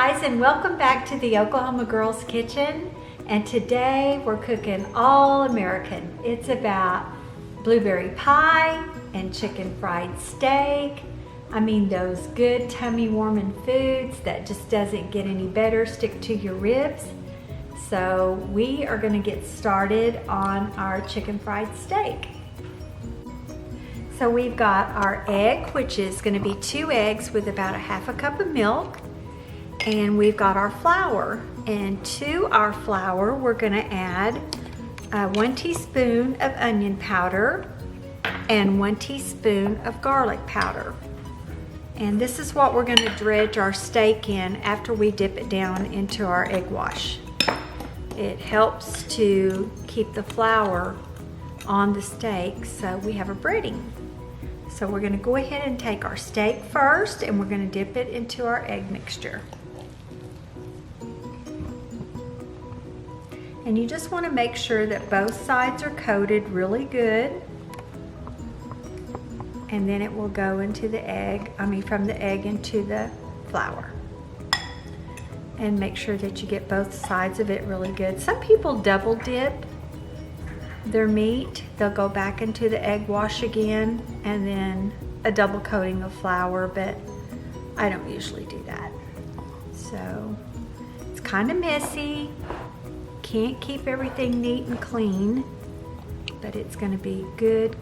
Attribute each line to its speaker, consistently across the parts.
Speaker 1: guys, and welcome back to the Oklahoma Girls Kitchen. And today we're cooking all American. It's about blueberry pie and chicken fried steak. I mean, those good tummy warming foods that just doesn't get any better, stick to your ribs. So we are going to get started on our chicken fried steak. So we've got our egg, which is going to be 2 eggs with about a half a cup of milk. And we've got our flour. And to our flour, we're going to add 1 teaspoon of onion powder and 1 teaspoon of garlic powder. And this is what we're going to dredge our steak in after we dip it down into our egg wash. It helps to keep the flour on the steak so we have a breading. So we're going to go ahead and take our steak first, and we're going to dip it into our egg mixture. And you just want to make sure that both sides are coated really good. And then it will go into the egg, from the egg into the flour. And make sure that you get both sides of it really good. Some people double dip their meat. They'll go back into the egg wash again and then a double coating of flour, but I don't usually do that. So it's kind of messy. Can't keep everything neat and clean, but it's going to be good.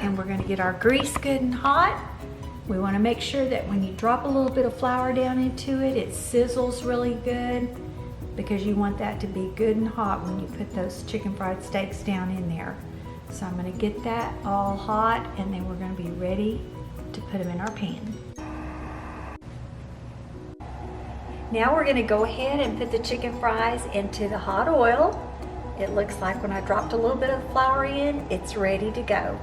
Speaker 1: And we're going to get our grease good and hot. We want to make sure that when you drop a little bit of flour down into it, it sizzles really good, because you want that to be good and hot when you put those chicken fried steaks down in there. So I'm going to get that all hot, and then we're going to be ready to put them in our pan. Now we're going to go ahead and put the chicken fries into the hot oil. It looks like when I dropped a little bit of flour in, it's ready to go.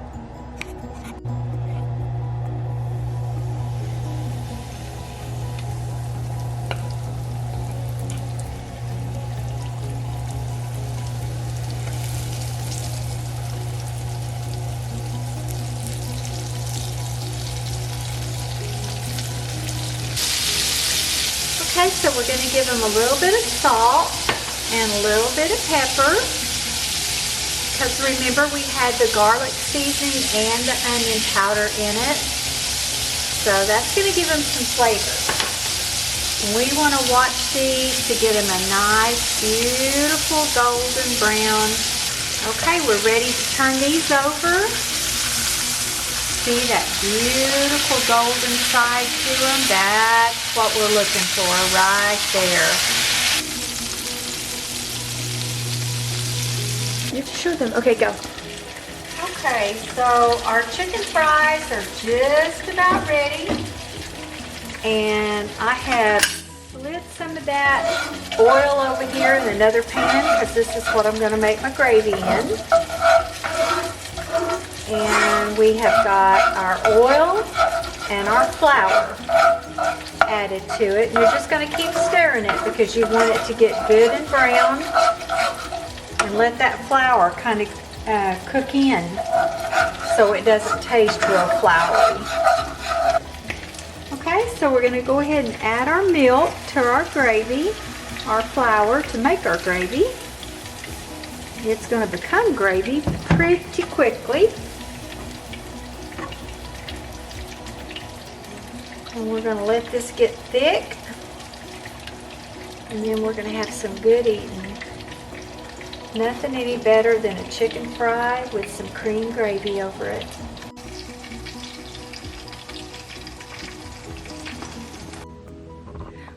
Speaker 1: Okay, so we're going to give them a little bit of salt and a little bit of pepper, because remember we had the garlic seasoning and the onion powder in it, so that's going to give them some flavor. We want to watch these to get them a nice, beautiful golden brown. Okay, we're ready to turn these over. See that beautiful golden side to them? That's what we're looking for right there. You can show them. Okay, go. Okay, so our chicken fries are just about ready. And I have slid some of that oil over here in another pan, because this is what I'm going to make my gravy in. And we have got our oil and our flour added to it. And you're just going to keep stirring it, because you want it to get good and brown. And let that flour kind of cook in so it doesn't taste real floury. Okay, so we're going to go ahead and add our milk to our gravy, our flour to make our gravy. It's going to become gravy pretty quickly. And we're going to let this get thick, and then we're going to have some good eating. Nothing any better than a chicken fry with some cream gravy over it.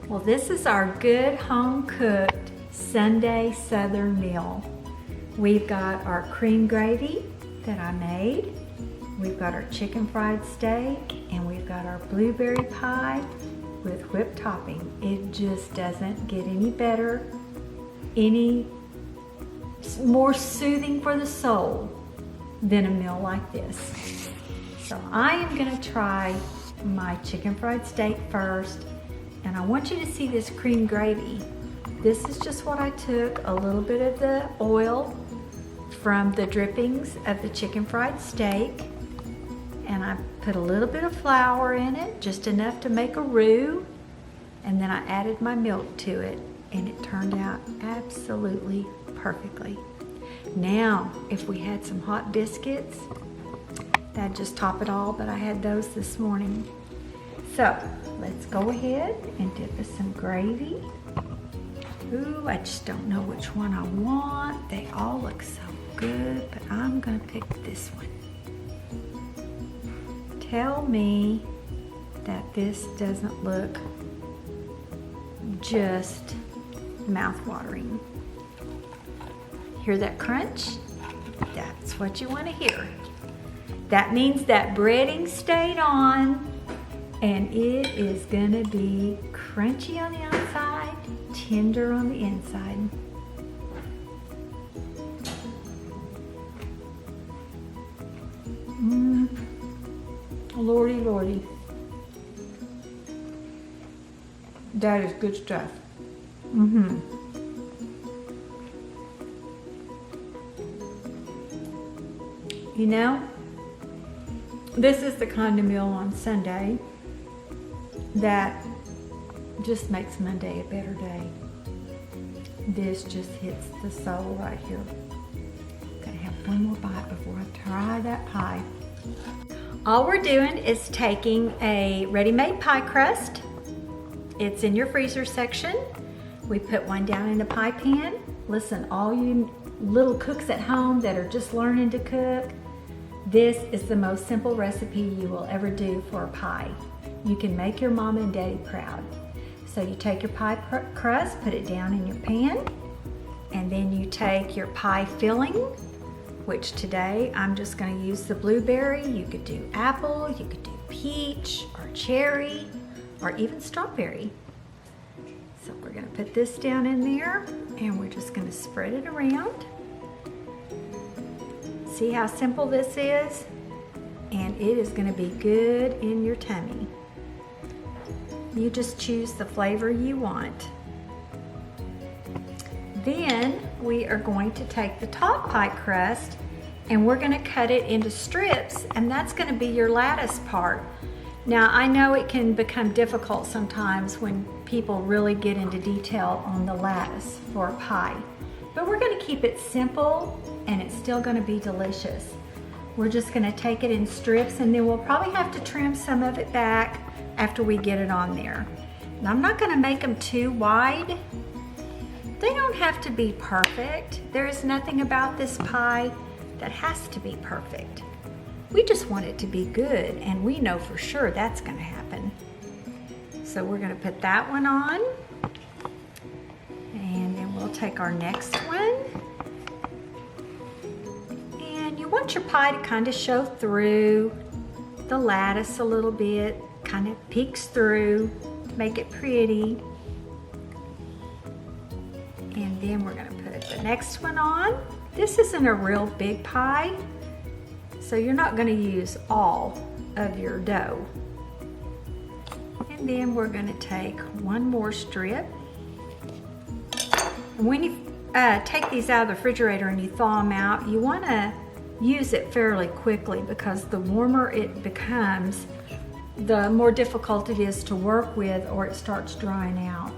Speaker 1: Well, this is our good home-cooked Sunday Southern meal. We've got our cream gravy that I made. We've got our chicken fried steak, and we've got our blueberry pie with whipped topping. It just doesn't get any better, any more soothing for the soul than a meal like this. So I am going to try my chicken fried steak first, and I want you to see this cream gravy. This is just what I took, a little bit of the oil from the drippings of the chicken fried steak, and I put a little bit of flour in it, just enough to make a roux. And then I added my milk to it, and it turned out absolutely perfectly. Now, if we had some hot biscuits, that'd just top it all, but I had those this morning. So let's go ahead and dip us some gravy. Ooh, I just don't know which one I want. They all look so good, but I'm gonna pick this one. Tell me that this doesn't look just mouth-watering. Hear that crunch? That's what you want to hear. That means that breading stayed on, and it is gonna be crunchy on the outside, tender on the inside. Lordy, lordy. That is good stuff. You know, this is the kind of meal on Sunday that just makes Monday a better day. This just hits the soul right here. Gotta have one more bite before I try that pie. All we're doing is taking a ready-made pie crust. It's in your freezer section. We put one down in the pie pan. Listen, all you little cooks at home that are just learning to cook, this is the most simple recipe you will ever do for a pie. You can make your mama and daddy proud. So you take your pie crust, put it down in your pan, and then you take your pie filling, which today I'm just going to use the blueberry. You could do apple, you could do peach or cherry or even strawberry. So we're going to put this down in there, and we're just going to spread it around. See how simple this is? And it is going to be good in your tummy. You just choose the flavor you want. Then we are going to take the top pie crust and we're going to cut it into strips, and that's going to be your lattice part. Now, I know it can become difficult sometimes when people really get into detail on the lattice for a pie, but we're going to keep it simple and it's still going to be delicious. We're just going to take it in strips, and then we'll probably have to trim some of it back after we get it on there. And I'm not going to make them too wide. They don't have to be perfect. There is nothing about this pie that has to be perfect. We just want it to be good, and we know for sure that's going to happen. So we're going to put that one on, and then we'll take our next one. And you want your pie to kind of show through the lattice a little bit, kind of peeks through, make it pretty. And then we're going to put the next one on. This isn't a real big pie, so you're not going to use all of your dough. And then we're going to take one more strip. And when you take these out of the refrigerator and you thaw them out, you want to use it fairly quickly, because the warmer it becomes, the more difficult it is to work with, or it starts drying out.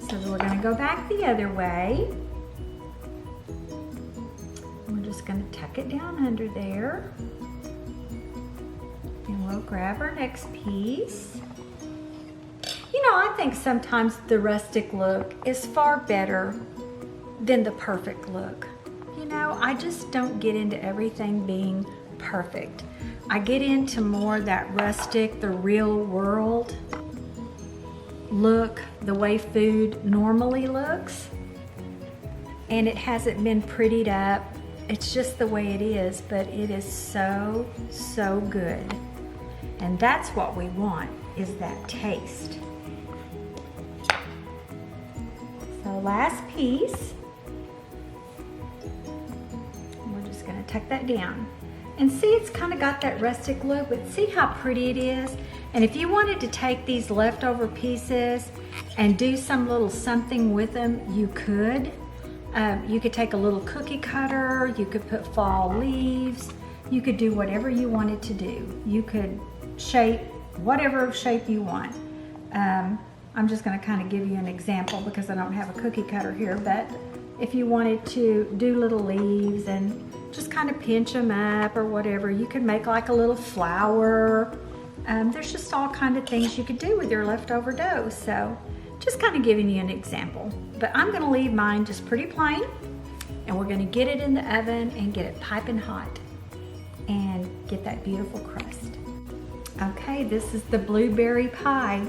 Speaker 1: So we're going to go back the other way. We're just going to tuck it down under there. And we'll grab our next piece. You know, I think sometimes the rustic look is far better than the perfect look. You know, I just don't get into everything being perfect. I get into more that rustic, the real world look, the way food normally looks. And it hasn't been prettied up. It's just the way it is, but it is so, so good. And that's what we want, is that taste. So last piece. We're just gonna tuck that down. And see, it's kind of got that rustic look, but see how pretty it is? And if you wanted to take these leftover pieces and do some little something with them, you could. You could take a little cookie cutter, you could put fall leaves, you could do whatever you wanted to do. You could shape whatever shape you want. I'm just going to kind of give you an example because I don't have a cookie cutter here, but if you wanted to do little leaves and just kind of pinch them up or whatever, you could make like a little flower. There's just all kind of things you could do with your leftover dough. So just kind of giving you an example. But I'm going to leave mine just pretty plain, and we're going to get it in the oven and get it piping hot and get that beautiful crust. Okay, this is the blueberry pie.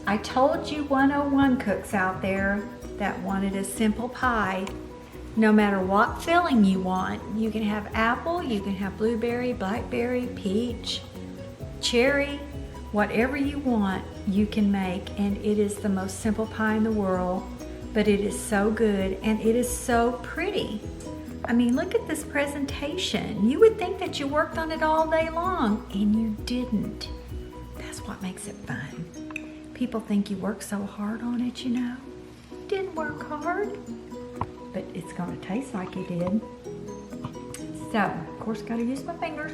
Speaker 1: I told you 101 cooks out there that wanted a simple pie. No matter what filling you want, you can have apple, you can have blueberry, blackberry, peach, cherry, whatever you want, you can make, and it is the most simple pie in the world, but it is so good and it is so pretty. I mean, look at this presentation. You would think that you worked on it all day long, and you didn't. That's what makes it fun. People think you work so hard on it, you know. Didn't work hard, but it's gonna taste like you did. So, of course, gotta use my fingers.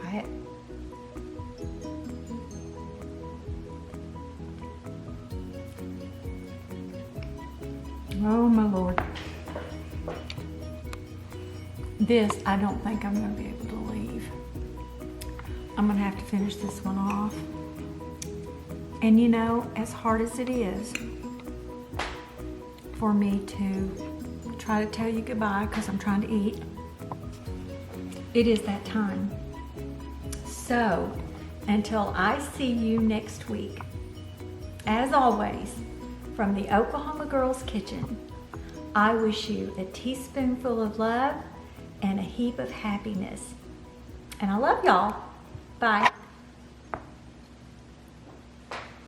Speaker 1: Try it. Oh my Lord. This, I don't think I'm gonna be able to leave. I'm gonna have to finish this one off. And you know, as hard as it is for me to try to tell you goodbye because I'm trying to eat, it is that time. So, until I see you next week, as always, from the Oklahoma Girls Kitchen, I wish you a teaspoonful of love and a heap of happiness. And I love y'all. Bye.